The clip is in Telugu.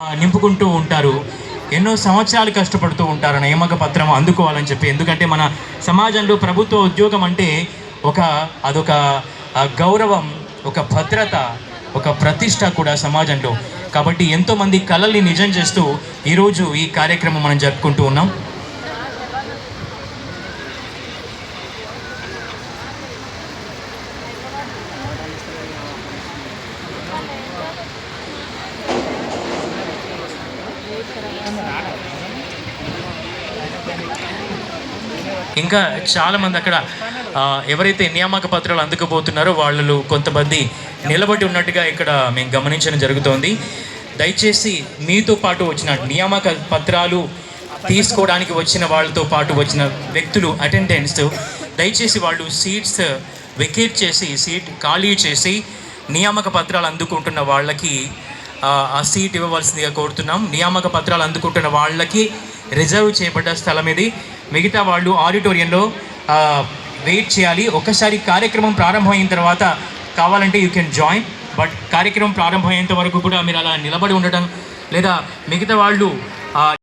నింపుకుంటూ ఉంటారు. ఎన్నో సంవత్సరాలు కష్టపడుతూ ఉంటారు నియామక పత్రం అందుకోవాలని చెప్పి. ఎందుకంటే మన సమాజంలో ప్రభుత్వ ఉద్యోగం అంటే అదొక గౌరవం, ఒక భద్రత, ఒక ప్రతిష్ట కూడా సమాజంలో. కాబట్టి ఎంతోమంది కళల్ని నిజం చేస్తూ ఈరోజు ఈ కార్యక్రమం మనం జరుపుకుంటూ ఉన్నాం. ఇంకా చాలామంది అక్కడ ఎవరైతే నియామక పత్రాలు అందుకోబోతున్నారో వాళ్ళు కొంతమంది నిలబడి ఉన్నట్టుగా ఇక్కడ మేము గమనించడం జరుగుతోంది. దయచేసి మీతో పాటు వచ్చిన నియామక పత్రాలు తీసుకోవడానికి వచ్చిన వాళ్ళతో పాటు వచ్చిన వ్యక్తులు అటెండెంట్స్ దయచేసి వాళ్ళు సీట్స్ వెకేట్ చేసి సీట్ ఖాళీ చేసి నియామక పత్రాలు అందుకుంటున్న వాళ్ళకి ఆ సీట్ ఇవ్వవలసిందిగా కోరుతున్నాం. నియామక పత్రాలు అందుకుంటున్న వాళ్ళకి రిజర్వ్ చేయబడ్డ స్థలం ఇది. మిగతా వాళ్ళు ఆడిటోరియంలో వెయిట్ చేయాలి. ఒక్కసారి కార్యక్రమం ప్రారంభమైన తర్వాత కావాలంటే యూ కెన్ జాయిన్, బట్ కార్యక్రమం ప్రారంభమయ్యేంత వరకు కూడా మీరు అలా నిలబడి ఉండటం లేదా మిగతా వాళ్ళు